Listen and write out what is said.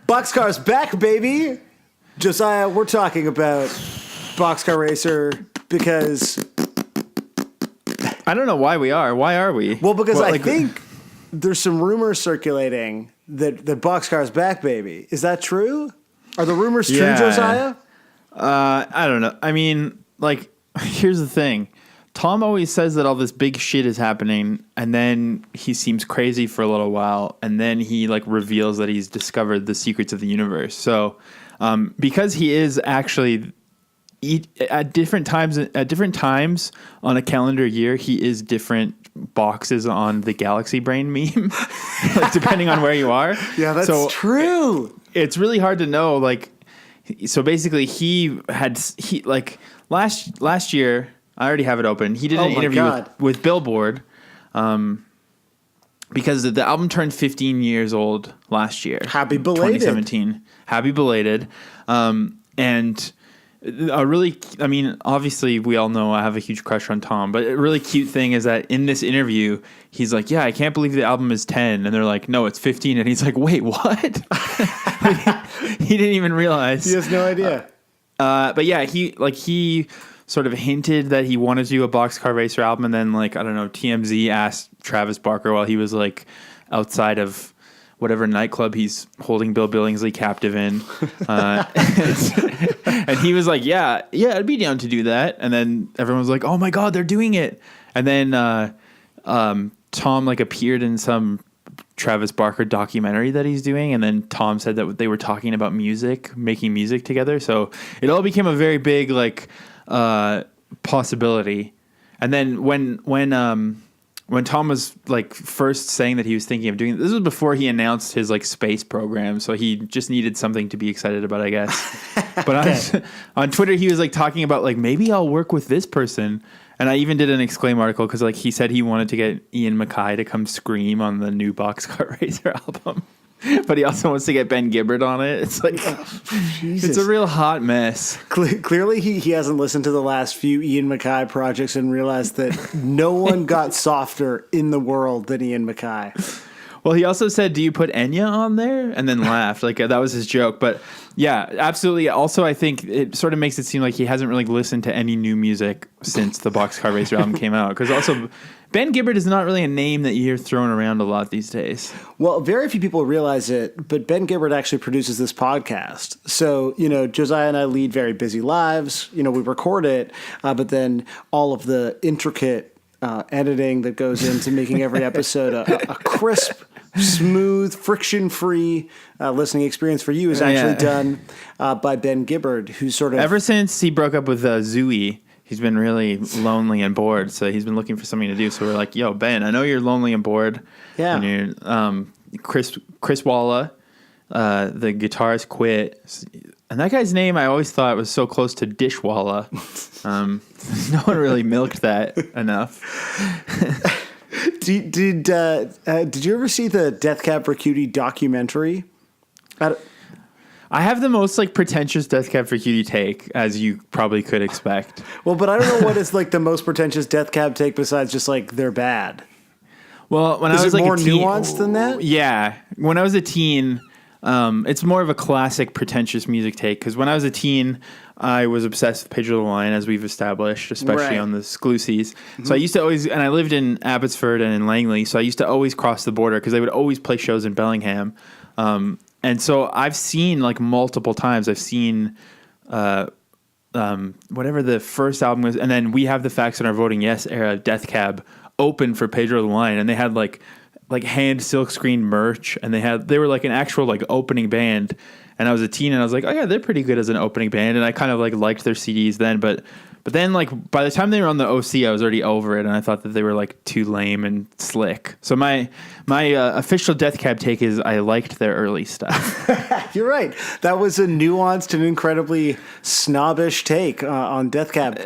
Boxcar's back, baby. Josiah, we're talking about Boxcar Racer because I don't know why we are. Why are we? Well, because I think there's some rumors circulating that Boxcar's back, baby. Is that true? Are the rumors true, Josiah? I don't know. I mean, like, here's the thing. Tom always says that all this big shit is happening, and then he seems crazy for a little while, and then he like reveals that he's discovered the secrets of the universe. So, because he is actually at different times on a calendar year, he is different boxes on the Galaxy Brain meme, like depending on where you are. Yeah, that's true. It's really hard to know. Like, so basically, he last year. I already have it open. He did an interview with Billboard because the album turned 15 years old last year. Happy belated. 2017. Happy belated. And a really, I mean, obviously we all know I have a huge crush on Tom, but a really cute thing is that in this interview, he's like, yeah, I can't believe the album is 10. And they're like, no, it's 15. And he's like, wait, what? He didn't even realize. He has no idea. But yeah, he sort of hinted that he wanted to do a Boxcar Racer album, and then like, I don't know, TMZ asked Travis Barker while he was like outside of whatever nightclub he's holding Bill Billingsley captive in, and he was like, yeah, I'd be down to do that. And then everyone was like, oh my god, they're doing it. And then Tom like appeared in some Travis Barker documentary that he's doing, and then Tom said that they were talking about making music together. So it all became a very big like possibility. And then when Tom was like first saying that he was thinking of doing this was before he announced his like space program, so he just needed something to be excited about, I guess. But on Twitter he was like talking about like, maybe I'll work with this person, and I even did an Exclaim article because like he said he wanted to get Ian MacKaye to come scream on the new Boxcar Racer album. But he also wants to get Ben Gibbard on it. It's like, it's a real hot mess. Clearly, he hasn't listened to the last few Ian MacKaye projects and realized that no one got softer in the world than Ian MacKaye. Well, he also said, do you put Enya on there? And then laughed. Like, that was his joke. But yeah, absolutely. Also, I think it sort of makes it seem like he hasn't really listened to any new music since the Boxcar Racer album came out. Because also, Ben Gibbard is not really a name that you hear thrown around a lot these days. Well, very few people realize it, but Ben Gibbard actually produces this podcast. So, Josiah and I lead very busy lives. We record it, but then all of the intricate editing that goes into making every episode a crisp, smooth, friction-free listening experience for you is actually done by Ben Gibbard, who's sort of... Ever since he broke up with Zooey, he's been really lonely and bored, so he's been looking for something to do. So we're like, yo, Ben, I know you're lonely and bored. Yeah. And you're, Chris Walla, the guitarist, quit. And that guy's name I always thought was so close to Dishwalla. No one really milked that enough. Did you ever see the Death Cab for Cutie documentary? I have the most like pretentious Death Cab for Cutie take, as you probably could expect. Well, but I don't know what is like the most pretentious Death Cab take besides just like they're bad. Well, when is I was it like more a teen, nuanced than that? Yeah, when I was a teen, it's more of a classic pretentious music take. Because when I was a teen, I was obsessed with Pedro the Lion, as we've established, especially on the Sclusies. Mm-hmm. So I used to always, and I lived in Abbotsford and in Langley, so I used to always cross the border because they would always play shows in Bellingham. And so I've seen like multiple times. I've seen whatever the first album was, and then We Have the Facts in Our Voting Yes era Death Cab open for Pedro the Lion, and they had like hand silkscreen merch, and they were like an actual like opening band. And I was a teen, and I was like, oh yeah, they're pretty good as an opening band, and I kind of like liked their CDs then, but then like by the time they were on the OC, I was already over it, and I thought that they were like too lame and slick. So my official Death Cab take is I liked their early stuff. You're right. That was a nuanced and incredibly snobbish take on Death Cab.